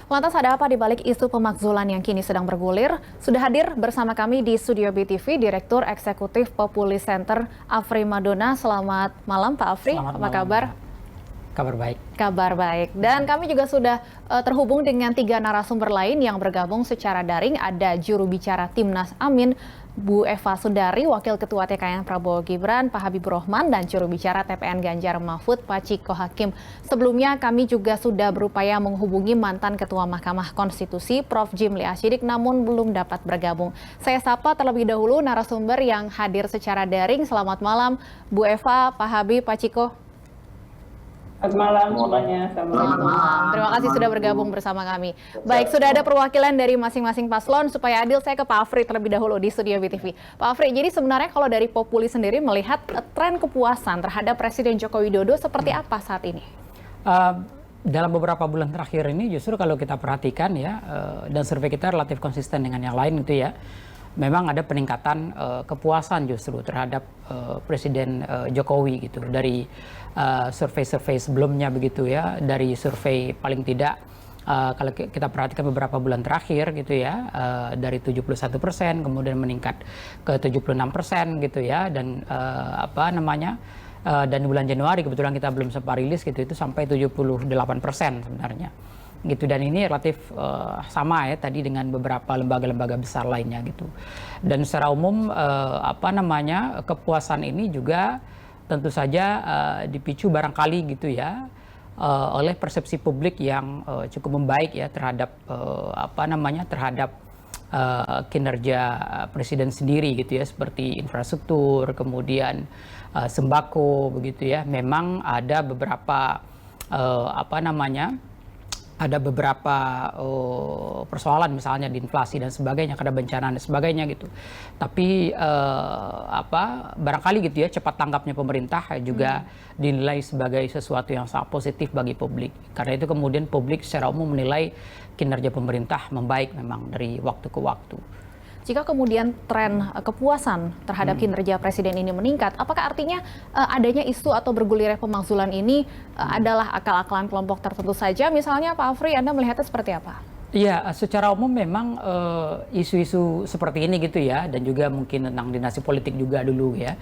Lantas ada apa di balik isu pemakzulan yang kini sedang bergulir? Sudah hadir bersama kami di Studio BTV Direktur Eksekutif Populi Center Afri Madona. Selamat malam Pak Afri, Selamat apa malam. kabar? Kabar baik. Kabar baik. Dan kami juga sudah terhubung dengan 3 narasumber lain yang bergabung secara daring. Ada juru bicara Timnas Amin, Bu Eva Sundari, Wakil Ketua TKN Prabowo Gibran, Pak Habibur Rahman, dan juru bicara TPN Ganjar Mahfud, Pak Ciko Hakim. Sebelumnya kami juga sudah berupaya menghubungi mantan Ketua Mahkamah Konstitusi, Prof. Jimli Asyidik, namun belum dapat bergabung. Saya sapa terlebih dahulu narasumber yang hadir secara daring. Selamat malam, Bu Eva, Pak Habib, Pak Ciko. Selamat malam semuanya. Selamat malam. Terima kasih sudah bergabung bersama kami. Baik, sudah ada perwakilan dari masing-masing paslon. Supaya adil, saya ke Pak Afri terlebih dahulu di Studio BTV. Pak Afri, jadi sebenarnya kalau dari Populi sendiri melihat tren kepuasan terhadap Presiden Joko Widodo seperti apa saat ini? Dalam beberapa bulan terakhir ini justru kalau kita perhatikan ya, dan survei kita relatif konsisten dengan yang lain itu ya, memang ada peningkatan kepuasan justru terhadap Presiden Jokowi gitu dari survei-survei sebelumnya begitu ya, dari survei paling tidak kalau kita perhatikan beberapa bulan terakhir gitu ya, dari 71% kemudian meningkat ke 76% gitu ya, dan dan di bulan Januari kebetulan kita belum sempat rilis gitu, itu sampai 78% sebenarnya gitu, dan ini relatif sama ya tadi dengan beberapa lembaga-lembaga besar lainnya gitu. Dan secara umum kepuasan ini juga tentu saja dipicu barangkali gitu ya oleh persepsi publik yang cukup membaik ya terhadap terhadap kinerja presiden sendiri gitu ya, seperti infrastruktur, kemudian sembako begitu ya. Memang ada beberapa ada beberapa persoalan misalnya di inflasi dan sebagainya, karena bencana dan sebagainya gitu. Tapi barangkali gitu ya, cepat tanggapnya pemerintah juga dinilai sebagai sesuatu yang sangat positif bagi publik. Karena itu kemudian publik secara umum menilai kinerja pemerintah membaik memang dari waktu ke waktu. Jika kemudian tren kepuasan terhadap kinerja Presiden ini meningkat, apakah artinya adanya isu atau bergulirnya pemakzulan ini adalah akal-akalan kelompok tertentu saja? Misalnya Pak Afri, Anda melihatnya seperti apa? Iya, secara umum memang isu-isu seperti ini gitu ya, dan juga mungkin tentang dinasti politik juga dulu ya,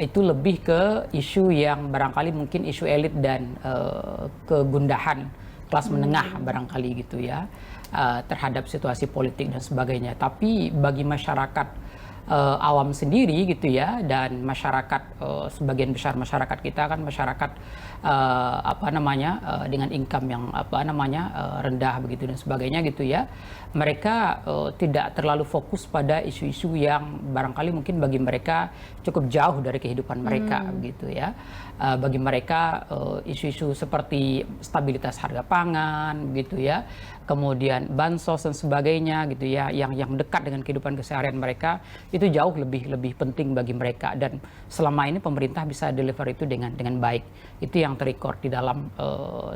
itu lebih ke isu yang barangkali mungkin isu elit dan kegundahan kelas menengah barangkali gitu ya, terhadap situasi politik dan sebagainya. Tapi bagi masyarakat awam sendiri gitu ya, dan masyarakat sebagian besar masyarakat kita kan masyarakat dengan income yang rendah begitu dan sebagainya gitu ya, mereka tidak terlalu fokus pada isu-isu yang barangkali mungkin bagi mereka cukup jauh dari kehidupan mereka begitu ya. Bagi mereka isu-isu seperti stabilitas harga pangan gitu ya, kemudian bansos dan sebagainya gitu ya, yang dekat dengan kehidupan keseharian mereka, itu jauh lebih penting bagi mereka, dan selama ini pemerintah bisa deliver itu dengan baik. Itu yang terrecord di dalam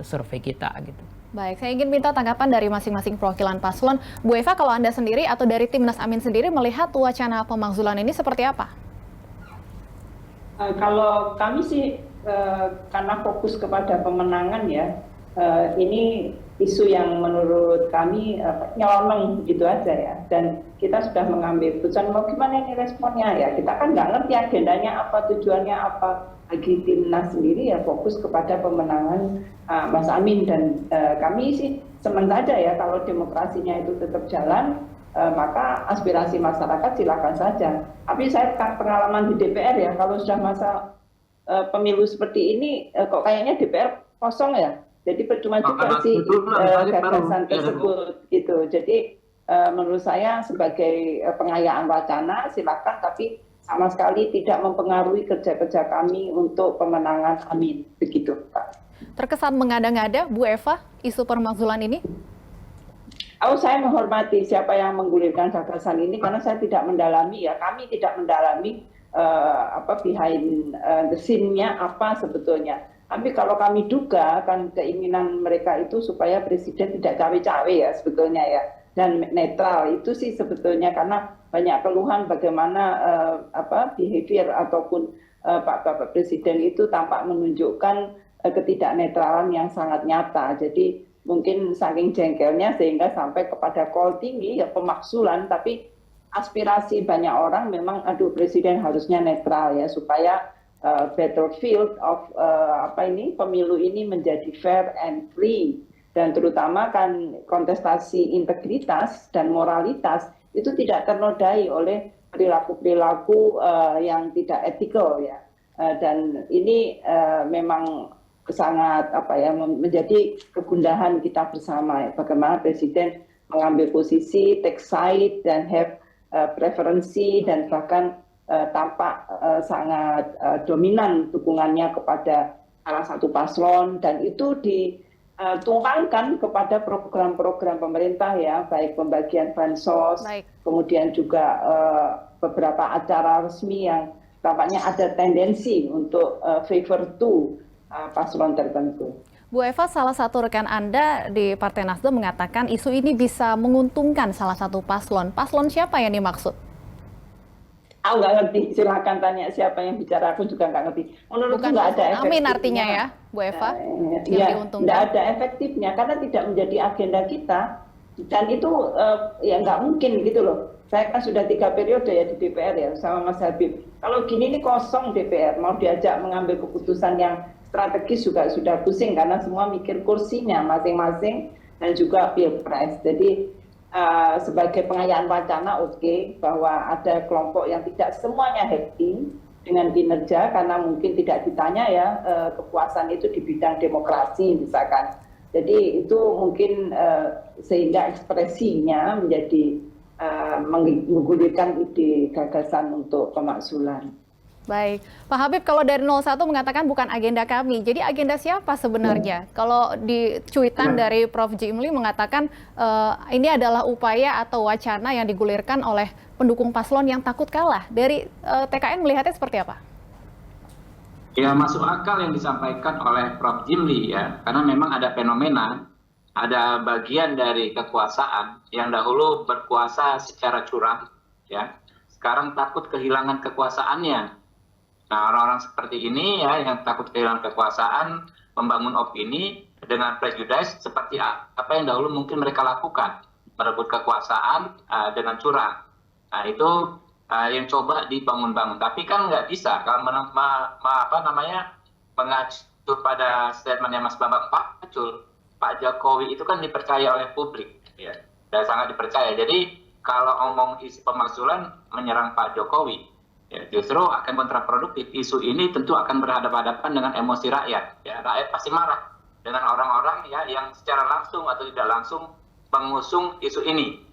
survei kita gitu. Baik, saya ingin minta tanggapan dari masing-masing perwakilan paslon. Bu Eva, kalau Anda sendiri atau dari Timnas Amin sendiri melihat wacana pemakzulan ini seperti apa? Kalau kami sih karena fokus kepada pemenangan ya, ini isu yang menurut kami nyelonong gitu aja ya, dan kita sudah mengambil keputusan mau gimana ini responnya ya, kita kan nggak ngerti agendanya apa, tujuannya apa. Bagi Timnas sendiri ya fokus kepada pemenangan Mas Amin, dan kami sih senang saja ya kalau demokrasinya itu tetap jalan, maka aspirasi masyarakat silakan saja. Tapi saya pengalaman di DPR ya, kalau sudah masa pemilu seperti ini kok kayaknya DPR kosong ya. Jadi percuma juga sih gagasan tersebut gitu. Jadi menurut saya sebagai pengayaan wacana silakan, tapi sama sekali tidak mempengaruhi kerja-kerja kami untuk pemenangan Amin, begitu Pak. Terkesan mengada-ngada Bu Eva isu pemakzulan ini? Saya menghormati siapa yang menggulirkan gagasan ini karena saya tidak mendalami ya, kami tidak mendalami behind the scene-nya apa sebetulnya. Tapi kalau kami duga kan keinginan mereka itu supaya presiden tidak cawe-cawe ya sebetulnya ya, dan netral itu sih sebetulnya, karena banyak keluhan bagaimana behavior ataupun Pak Presiden itu tampak menunjukkan ketidaknetralan yang sangat nyata. Jadi mungkin saking jengkelnya sehingga sampai kepada call tinggi ya pemakzulan, tapi aspirasi banyak orang memang aduh presiden harusnya netral ya supaya battlefield of pemilu ini menjadi fair and free, dan terutama kan kontestasi integritas dan moralitas itu tidak ternodai oleh perilaku-perilaku yang tidak etikal ya. Dan ini memang sangat menjadi kegundahan kita bersama ya, bagaimana presiden mengambil posisi, take side dan have preferensi dan bahkan tampak sangat dominan dukungannya kepada salah satu paslon, dan itu ditumpangkan kepada program-program pemerintah ya, baik pembagian bansos, kemudian juga beberapa acara resmi yang tampaknya ada tendensi untuk favor to paslon tertentu. Bu Eva, salah satu rekan Anda di Partai Nasdem mengatakan isu ini bisa menguntungkan salah satu paslon. Paslon siapa yang dimaksud? Aku nggak ngerti, silakan tanya siapa yang bicara, aku juga nggak ngerti. Menurutku nggak ada efektifnya. Amin artinya ya, Bu Eva? Iya, nggak ada efektifnya karena tidak menjadi agenda kita, dan itu ya nggak mungkin gitu loh. Saya kan sudah 3 periode ya di DPR ya sama Mas Habib. Kalau gini ini kosong DPR, mau diajak mengambil keputusan yang strategis juga sudah pusing karena semua mikir kursinya masing-masing dan juga pilpres. Jadi sebagai pengayaan wacana oke, bahwa ada kelompok yang tidak semuanya happy dengan kinerja karena mungkin tidak ditanya ya kepuasan itu di bidang demokrasi misalkan. Jadi itu mungkin sehingga ekspresinya menjadi menggulirkan ide gagasan untuk pemakzulan. Baik, Pak Habib, kalau dari 01 mengatakan bukan agenda kami, jadi agenda siapa sebenarnya? Kalau di cuitan dari Prof. Jimli mengatakan ini adalah upaya atau wacana yang digulirkan oleh pendukung paslon yang takut kalah. Dari TKN melihatnya seperti apa? Ya, masuk akal yang disampaikan oleh Prof. Jimli ya, karena memang ada fenomena, ada bagian dari kekuasaan yang dahulu berkuasa secara curang, ya, sekarang takut kehilangan kekuasaannya. Nah, orang-orang seperti ini ya yang takut kehilangan kekuasaan membangun opini dengan prejudice seperti apa yang dahulu mungkin mereka lakukan, merebut kekuasaan dengan curang. Nah, itu yang coba dibangun-bangun. Tapi kan nggak bisa kalau mengacu pada statementnya Mas Bambang Pacul, Pak Jokowi itu kan dipercaya oleh publik, ya, dan sangat dipercaya. Jadi kalau ngomong isi pemakzulan menyerang Pak Jokowi, ya, justru akan kontraproduktif. Isu ini tentu akan berhadapan-hadapan dengan emosi rakyat. Ya, rakyat pasti marah dengan orang-orang ya yang secara langsung atau tidak langsung mengusung isu ini.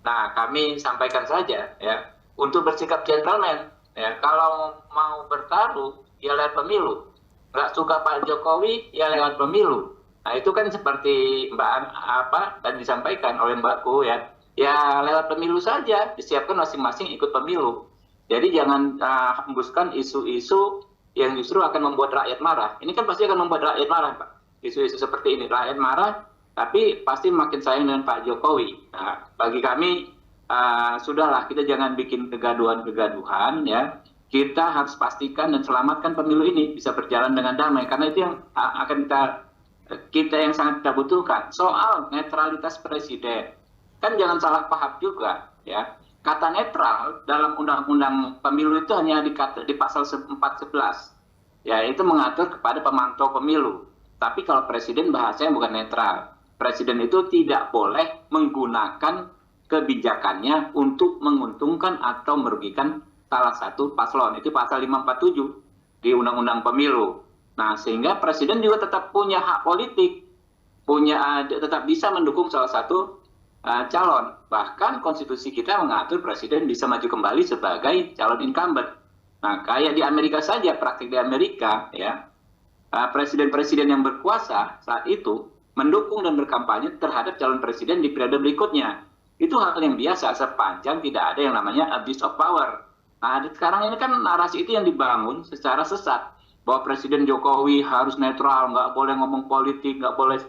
Nah, kami sampaikan saja ya untuk bersikap gentleman. Ya, kalau mau bertaruh ya lewat pemilu. Nggak suka Pak Jokowi ya lewat pemilu. Nah, itu kan seperti dan disampaikan oleh Mbakku ya. Ya lewat pemilu saja, disiapkan masing-masing ikut pemilu. Jadi jangan hembuskan isu-isu yang justru akan membuat rakyat marah. Ini kan pasti akan membuat rakyat marah, Pak. Isu-isu seperti ini, rakyat marah, tapi pasti makin sayang dengan Pak Jokowi. Nah, bagi kami, sudahlah, kita jangan bikin kegaduhan-kegaduhan, ya. Kita harus pastikan dan selamatkan pemilu ini bisa berjalan dengan damai, karena itu yang akan kita yang sangat kita butuhkan. Soal netralitas presiden, kan jangan salah paham juga, ya. Kata netral dalam undang-undang pemilu itu hanya di pasal 411. Ya, itu mengatur kepada pemantau pemilu. Tapi kalau presiden bahasanya bukan netral. Presiden itu tidak boleh menggunakan kebijakannya untuk menguntungkan atau merugikan salah satu paslon. Itu pasal 547 di undang-undang pemilu. Nah, sehingga presiden juga tetap punya hak politik, tetap bisa mendukung salah satu calon. Bahkan konstitusi kita mengatur presiden bisa maju kembali sebagai calon incumbent. Nah, kayak di Amerika saja, praktik di Amerika, ya, presiden-presiden yang berkuasa saat itu mendukung dan berkampanye terhadap calon presiden di periode berikutnya. Itu hal yang biasa sepanjang tidak ada yang namanya abuse of power. Nah, sekarang ini kan narasi itu yang dibangun secara sesat, bahwa Presiden Jokowi harus netral, nggak boleh ngomong politik, nggak boleh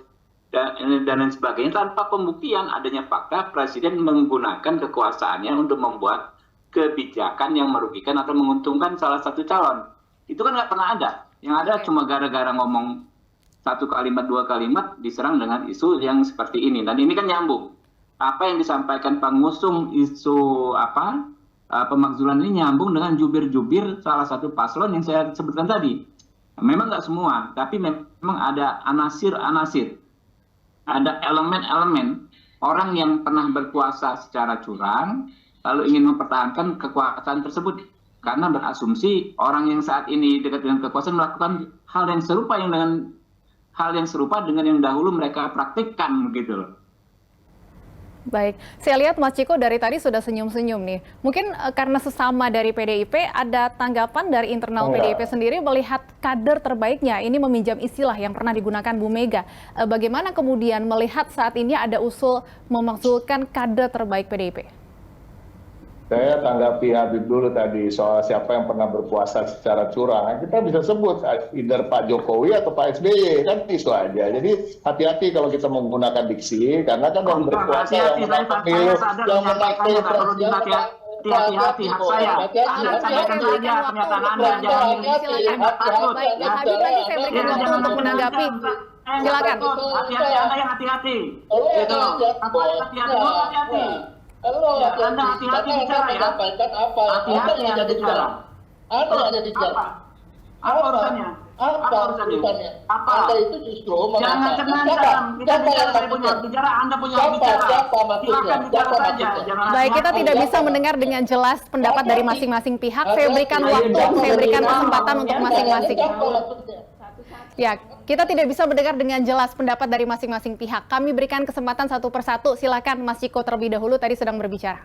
dan lain sebagainya, tanpa pembuktian adanya fakta presiden menggunakan kekuasaannya untuk membuat kebijakan yang merugikan atau menguntungkan salah satu calon. Itu kan nggak pernah ada. Yang ada cuma gara-gara ngomong satu kalimat dua kalimat diserang dengan isu yang seperti ini, dan ini kan nyambung. Apa yang disampaikan pengusung isu pemakzulan ini nyambung dengan jubir-jubir salah satu paslon yang saya sebutkan tadi. Memang nggak semua, tapi memang ada anasir-anasir, ada elemen-elemen orang yang pernah berkuasa secara curang lalu ingin mempertahankan kekuasaan tersebut karena berasumsi orang yang saat ini dekat dengan kekuasaan melakukan hal yang serupa dengan yang dahulu mereka praktikkan gitu loh. Baik, saya lihat Mas Ciko dari tadi sudah senyum-senyum nih. Mungkin karena sesama dari PDIP, ada tanggapan dari internal PDIP sendiri melihat kader terbaiknya ini meminjam istilah yang pernah digunakan Bu Mega. Bagaimana kemudian melihat saat ini ada usul memakzulkan kader terbaik PDIP? Saya tanggapi Habib dulu tadi soal siapa yang pernah berkuasa secara curang. Kita bisa sebut either Pak Jokowi atau Pak SBY, kan itu aja. Jadi hati-hati kalau kita menggunakan diksi, karena kan yang berkuasa yang menang pemilu, yang menang pilpres, hati-hati hak saya. Anda sampaikan saja pernyataan Anda, jangan Silakan. Baik, Pak Habib, nanti saya berikan waktu untuk menanggapi. Silakan. Hati-hati, Anda yang hati-hati. Gitu. Hati-hati. Anda hati-hati bicara ya. Hati-hati Anda bicara. Apa urusannya? Apa urusannya? Apa? Anda itu justru jangan cengang-cengang. Kita bicara, saya punya bicara, Anda punya bicara. Silakan bicara saja. Baik, kita tidak bisa mendengar dengan jelas pendapat dari masing-masing pihak. Saya berikan waktu, saya berikan kesempatan untuk masing-masing. Ya, kita tidak bisa mendengar dengan jelas pendapat dari masing-masing pihak. Kami berikan kesempatan satu persatu. Silakan Mas Ciko terlebih dahulu, tadi sedang berbicara.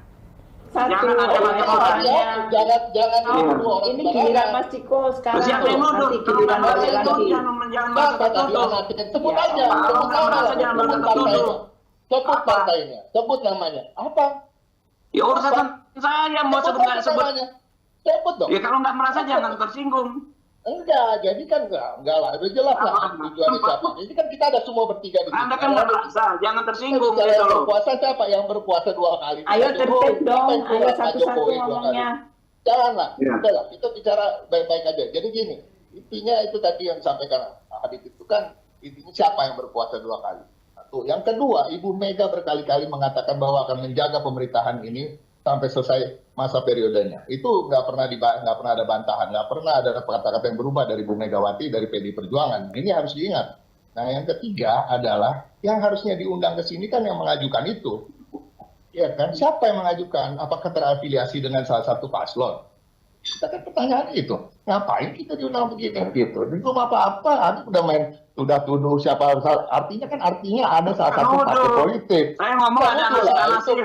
Jangan ini giliran Mas Ciko sekarang. Siapa yang nuduh? Giliran lagi. Sebut aja, sebut partainya, sebut namanya. Apa? Ya urusan saya mau sebut nggak sebut. Sebut dong. Ya kalau nggak merasa jangan tersinggung. Enggak, jadi kan enggak lah, udah jelas lah tujuannya siapa. Ini kan kita ada semua bertiga di sini. Anda kan nggak merasa, jangan tersinggung gitu Yang loh. berkuasa siapa? Yang berkuasa 2 kali. Ayo tertib dong, ayo Pak satu-satu Jokowi 2 kali. ngomongnya. Janganlah, Ya. udahlah, kita bicara baik-baik aja. Jadi gini, intinya itu tadi yang disampaikan Pak Habib itu kan, intinya siapa yang berkuasa 2 kali. Satu. Yang kedua, Ibu Mega berkali-kali mengatakan bahwa akan menjaga pemerintahan ini sampai selesai masa periodenya. Itu nggak pernah ada bantahan, nggak pernah ada kata-kata yang berubah dari Bu Megawati, dari PDI Perjuangan. Ini harus diingat. Nah, yang ketiga adalah yang harusnya diundang ke sini kan yang mengajukan itu. Ya kan, siapa yang mengajukan? Apakah terafiliasi dengan salah satu paslon? Kita kan pertanyaan itu. Ngapain kita diundang begini gitu? Itu apa-apa, udah tuduh siapa, artinya ada salah satu partai politik. Saya ngomong ada anasir,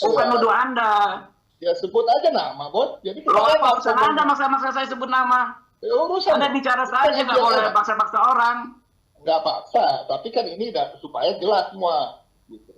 bukan nuduh Anda. Ya sebut aja nama, Bos. Jadi kita Loh, urusan Anda maksa-maksa saya sebut nama. urusan Anda bicara saja, nggak boleh paksa-paksa orang. nggak paksa, tapi kan ini supaya jelas semua. Gitu.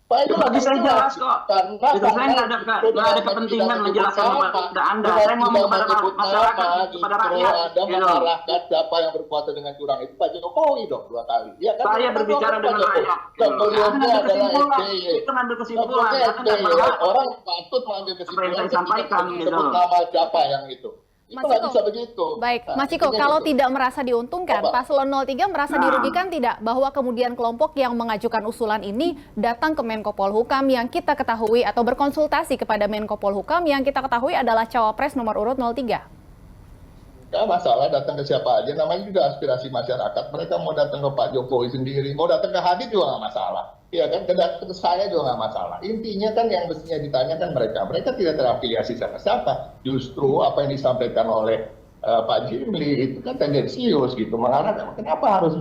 Supaya Itu bagi saya jelas kok. Karena Itu saya nggak ada kepentingan menjelaskan kepada Anda. Saya ngomong kepada masyarakat, kepada rakyat. Anda mengarahkan siapa yang berkuasa dengan curang itu Pak Jokowi dong 2 kali. Ya, kan? Saya berbicara dengan rakyat. Sebelumnya adalah SBY. Itu ngambil kesimpulan. Sebelumnya Anda nggak SBY. berhak. Orang patut mengambil kesimpulan. Apa yang saya sampaikan, gitu. Sebut nama siapa yang itu. Itu Mas nggak Ciko, bisa begitu. baik, Nah, Mas Ciko, intinya kalau gitu. tidak merasa diuntungkan, Apa? Paslon 03 merasa dirugikan tidak bahwa kemudian kelompok yang mengajukan usulan ini datang ke Menko Polhukam yang kita ketahui atau berkonsultasi kepada Menko Polhukam yang kita ketahui adalah cawapres nomor urut 03? Nggak masalah datang ke siapa aja, namanya juga aspirasi masyarakat. Mereka mau datang ke Pak Jokowi sendiri, mau datang ke Hadid juga nggak masalah. Iya kan, datang ke saya juga nggak masalah. Intinya kan yang mestinya ditanyakan mereka tidak terafiliasi sama siapa. Justru apa yang disampaikan oleh Pak Jimli itu kan tendensius gitu, mengarah kenapa harus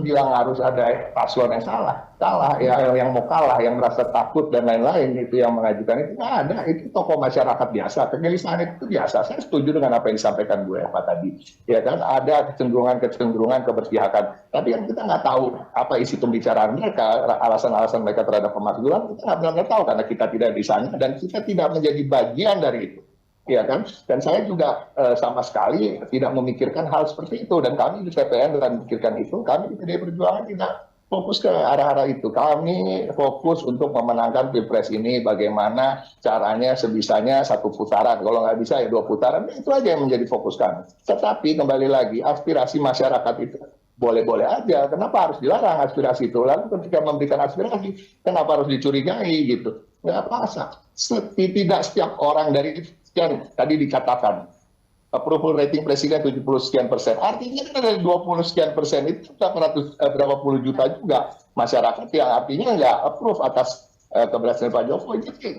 ada paslon yang salah ya, yang mau kalah, yang merasa takut dan lain-lain itu yang mengajukan itu nggak ada. Itu tokoh masyarakat biasa, kegelisahan itu biasa. Saya setuju dengan apa yang disampaikan Bu Eva tadi, ya kan, ada kecenderungan keberpihakan, tapi yang kita nggak tahu apa isi pembicaraan mereka, alasan-alasan mereka terhadap pemakzulan, kita nggak benar-benar tahu karena kita tidak di sana dan kita tidak menjadi bagian dari itu. Ya kan, dan saya juga sama sekali tidak memikirkan hal seperti itu, dan kami di CPN tidak memikirkan itu. Kami di PDI Perjuangan tidak fokus ke arah-arah itu. Kami fokus untuk memenangkan Pilpres ini, bagaimana caranya sebisanya 1 putaran, kalau nggak bisa ya 2 putaran, itu aja yang menjadi fokus kami. Tetapi kembali lagi, aspirasi masyarakat itu boleh-boleh aja. Kenapa harus dilarang aspirasi itu? Lalu ketika memberikan aspirasi, kenapa harus dicurigai gitu? Nggak apa-apa. Tidak setiap orang dari sekian tadi dikatakan approval rating presiden 70 sekian persen. Artinya kan dari 20 sekian persen itu berapa puluh juta juga masyarakat yang artinya nggak approve atas keberhasilan Pak Jokowi. Jadi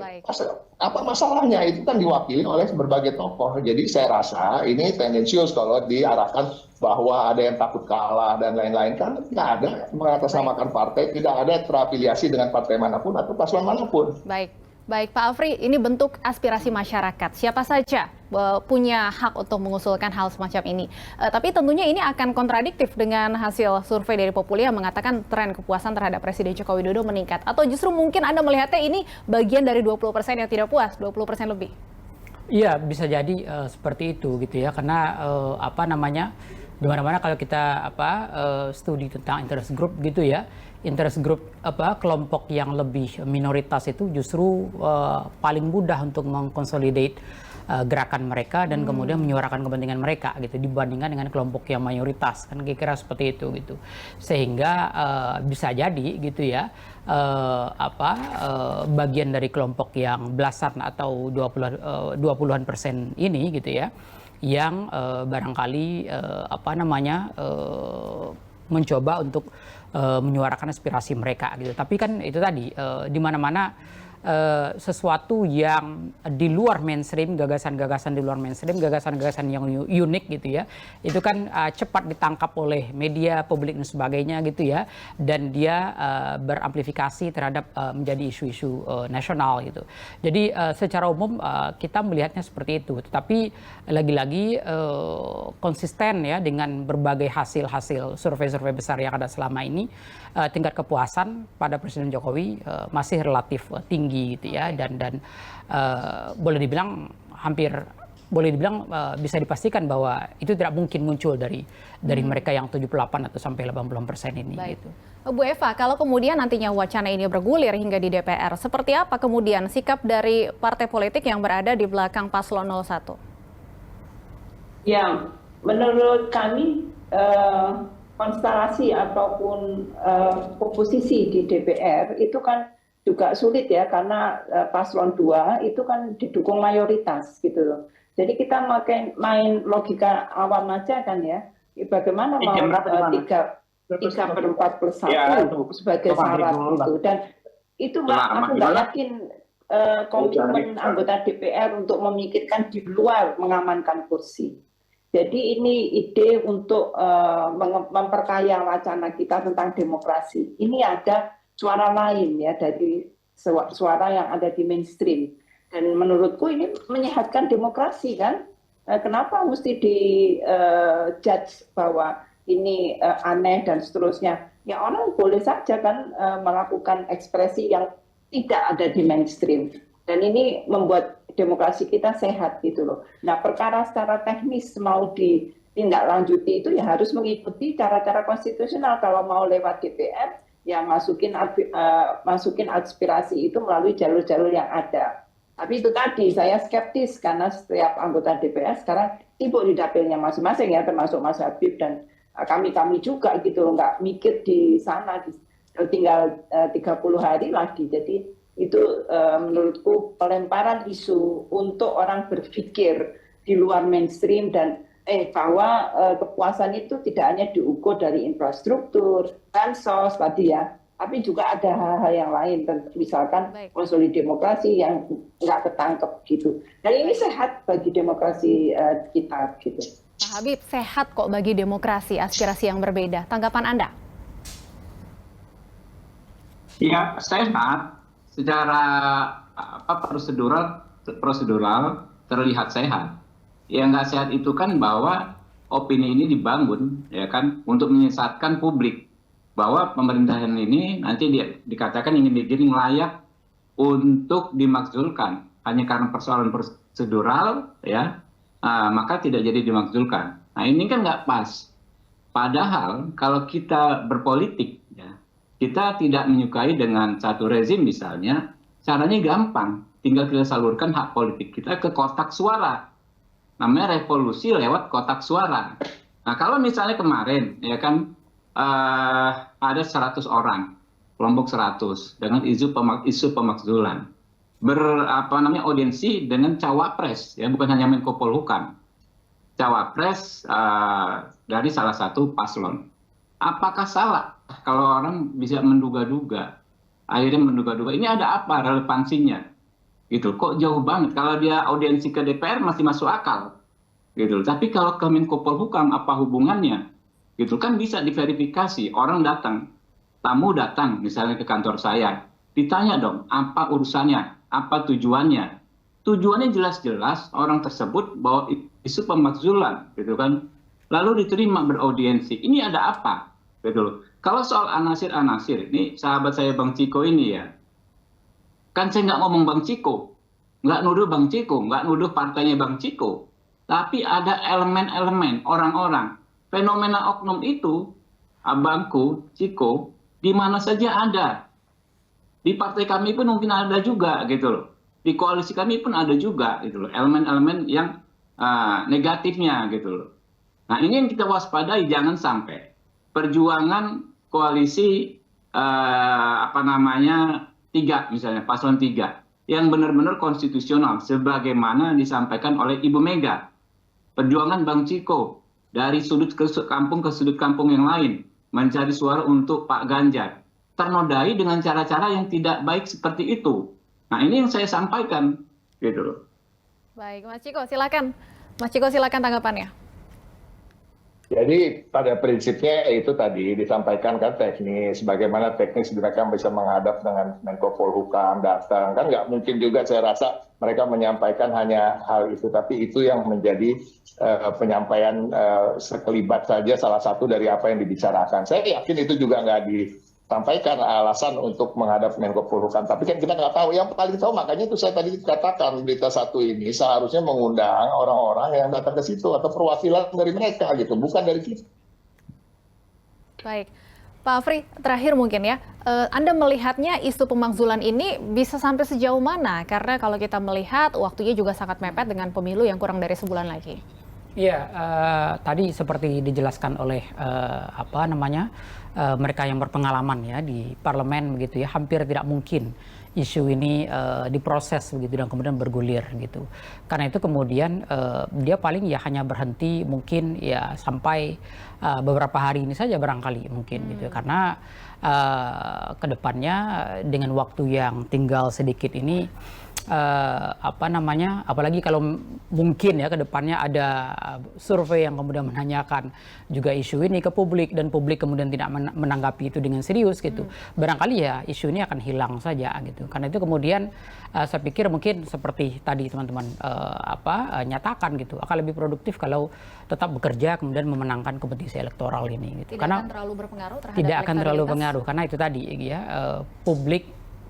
apa masalahnya? Itu kan diwakili oleh berbagai tokoh. Jadi saya rasa ini tendensius kalau diarahkan bahwa ada yang takut kalah dan lain-lain. Kan tidak ada mengatasnamakan partai, tidak ada terafiliasi dengan partai manapun atau paslon manapun. Baik Pak Afri, ini bentuk aspirasi masyarakat. Siapa saja punya hak untuk mengusulkan hal semacam ini. Tapi tentunya ini akan kontradiktif dengan hasil survei dari Populia yang mengatakan tren kepuasan terhadap Presiden Joko Widodo meningkat. Atau justru mungkin Anda melihatnya ini bagian dari 20% yang tidak puas, 20% lebih? Iya, bisa jadi seperti itu gitu ya. Karena di mana-mana kalau kita studi tentang interest group gitu ya, interest group kelompok yang lebih minoritas itu justru paling mudah untuk mengkonsolidate gerakan mereka dan kemudian menyuarakan kepentingan mereka gitu dibandingkan dengan kelompok yang mayoritas, kan kira-kira seperti itu gitu. Sehingga bisa jadi gitu ya bagian dari kelompok yang belasan atau 20-an persen ini gitu ya yang barangkali mencoba untuk menyuarakan aspirasi mereka gitu. Tapi kan itu tadi di mana-mana sesuatu yang di luar mainstream, gagasan-gagasan di luar mainstream, gagasan-gagasan yang unik gitu ya, itu kan cepat ditangkap oleh media publik dan sebagainya gitu ya, dan dia beramplifikasi terhadap menjadi isu-isu nasional gitu. Jadi secara umum kita melihatnya seperti itu, tetapi lagi-lagi konsisten ya dengan berbagai hasil-hasil survei-survei besar yang ada selama ini, tingkat kepuasan pada Presiden Jokowi masih relatif tinggi gitu ya, dan boleh dibilang bisa dipastikan bahwa itu tidak mungkin muncul dari mereka yang 78 atau sampai 80% ini. Baik. Gitu. Bu Eva, kalau kemudian nantinya wacana ini bergulir hingga di DPR, seperti apa kemudian sikap dari partai politik yang berada di belakang paslon 01? Ya, menurut kami konstelasi ataupun oposisi di DPR itu kan juga sulit ya, karena paslon 2 itu kan didukung mayoritas gitu loh. Jadi kita main logika awam aja kan ya, bagaimana mau 3/4+1 sebagai syarat gitu. Dan itu aku nggak yakin komitmen anggota DPR untuk memikirkan di luar mengamankan kursi. Jadi ini ide untuk memperkaya wacana kita tentang demokrasi. Ini ada suara lain ya dari suara yang ada di mainstream, dan menurutku ini menyehatkan demokrasi kan. Kenapa mesti judge bahwa ini aneh dan seterusnya? Ya orang boleh saja kan melakukan ekspresi yang tidak ada di mainstream, dan ini membuat demokrasi kita sehat gitu loh. Nah, perkara secara teknis mau ditindaklanjuti itu ya harus mengikuti cara-cara konstitusional. Kalau mau lewat DPR ya masukin aspirasi itu melalui jalur-jalur yang ada. Tapi itu tadi saya skeptis karena setiap anggota DPR sekarang sibuk di dapilnya masing-masing ya, termasuk Mas Habib dan kami juga gitu, nggak mikir di sana, tinggal 30 hari lagi. Jadi itu menurutku pelemparan isu untuk orang berpikir di luar mainstream, dan bahwa kepuasan itu tidak hanya diukur dari infrastruktur, bansos tadi ya, tapi juga ada hal-hal yang lain, misalkan konsolidasi demokrasi yang nggak ketangkep gitu. Dan ini sehat bagi demokrasi kita gitu. Pak Habib, sehat kok bagi demokrasi, aspirasi yang berbeda. Tanggapan Anda? Ya, sehat. Secara prosedural terlihat sehat. Yang nggak sehat itu kan bahwa opini ini dibangun ya kan untuk menyesatkan publik bahwa pemerintahan ini nanti dikatakan ingin digiring layak untuk dimakzulkan hanya karena persoalan prosedural ya, maka tidak jadi dimakzulkan. Nah ini kan nggak pas. Padahal kalau kita berpolitik ya, kita tidak menyukai dengan satu rezim misalnya, caranya gampang, tinggal kita salurkan hak politik kita ke kotak suara. Namanya revolusi lewat kotak suara. Nah kalau misalnya kemarin ya kan ada 100 orang, kelompok 100 dengan isu pemakzulan audiensi dengan cawapres, ya bukan hanya Menko Polhukam, cawapres dari salah satu paslon. Apakah salah kalau orang bisa menduga-duga, akhirnya menduga-duga ini ada apa relevansinya, gitu? Kok jauh banget? Kalau dia audiensi ke DPR masih masuk akal, gitu. Tapi kalau ke Menko Polhukam apa hubungannya? Gitu kan bisa diverifikasi. Orang datang, tamu datang misalnya ke kantor saya, ditanya dong apa urusannya, apa tujuannya. Tujuannya jelas-jelas orang tersebut bawa isu pemakzulan, gitu kan. Lalu diterima beraudiensi. Ini ada apa? Gitu loh. Kalau soal anasir-anasir, ini sahabat saya Bang Ciko ini ya, kan saya nggak ngomong Bang Ciko, nggak nuduh Bang Ciko, nggak nuduh partainya Bang Ciko, tapi ada elemen-elemen orang-orang, fenomena oknum itu, abangku, Ciko, di mana saja ada. Di partai kami pun mungkin ada juga, gitu loh. Di koalisi kami pun ada juga, gitu loh. Elemen-elemen yang negatifnya, gitu loh. Nah ini yang kita waspadai, jangan sampai perjuangan koalisi 3 misalnya, paslon 3 yang benar-benar konstitusional sebagaimana disampaikan oleh Ibu Mega. Perjuangan Bang Ciko dari sudut kampung ke sudut kampung yang lain mencari suara untuk Pak Ganjar ternodai dengan cara-cara yang tidak baik seperti itu. Nah ini yang saya sampaikan, gitu loh. Baik, Mas Ciko silakan. Mas Ciko silakan tanggapannya. Jadi pada prinsipnya itu tadi disampaikan kan teknis, bagaimana teknis mereka bisa menghadap dengan Menko Polhukam datang. Kan nggak mungkin juga saya rasa mereka menyampaikan hanya hal itu, tapi itu yang menjadi penyampaian sekelibat saja salah satu dari apa yang dibicarakan. Saya yakin itu juga nggak disampaikan alasan untuk menghadap Menko Polhukam. Tapi kan kita nggak tahu, yang paling tahu makanya itu saya tadi katakan berita satu ini seharusnya mengundang orang-orang yang datang ke situ atau perwakilan dari mereka gitu, bukan dari kita. Baik, Pak Afri, terakhir mungkin ya, Anda melihatnya isu pemakzulan ini bisa sampai sejauh mana? Karena kalau kita melihat waktunya juga sangat mepet dengan pemilu yang kurang dari sebulan lagi. Iya, tadi seperti dijelaskan oleh mereka yang berpengalaman ya di parlemen begitu ya, hampir tidak mungkin isu ini diproses begitu dan kemudian bergulir gitu. Karena itu kemudian dia paling ya hanya berhenti mungkin ya sampai beberapa hari ini saja barangkali mungkin gitu. Karena kedepannya dengan waktu yang tinggal sedikit ini apalagi kalau mungkin ya ke depannya ada survei yang kemudian menanyakan juga isu ini ke publik dan publik kemudian tidak menanggapi itu dengan serius gitu. Barangkali ya isu ini akan hilang saja gitu. Karena itu kemudian saya pikir mungkin seperti tadi teman-teman nyatakan gitu, akan lebih produktif kalau tetap bekerja kemudian memenangkan kompetisi elektoral ini gitu. Tidak akan terlalu berpengaruh terhadap tidak akan terlalu pengaruh karena itu tadi ya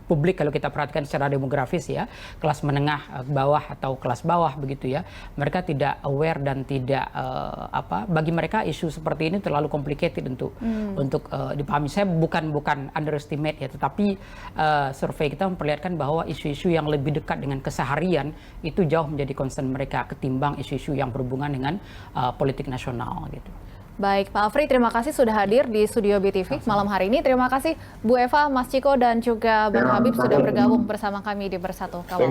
publik kalau kita perhatikan secara demografis ya, kelas menengah bawah atau kelas bawah begitu ya, mereka tidak aware dan tidak bagi mereka isu seperti ini terlalu complicated untuk dipahami. Saya bukan underestimate ya, tetapi survei kita memperlihatkan bahwa isu-isu yang lebih dekat dengan keseharian itu jauh menjadi concern mereka ketimbang isu-isu yang berhubungan dengan politik nasional gitu. Baik, Pak Afri, terima kasih sudah hadir di Studio BTV malam hari ini. Terima kasih Bu Eva, Mas Ciko, dan juga Bang Habib sudah bergabung bersama kami di Bersatu Kawal.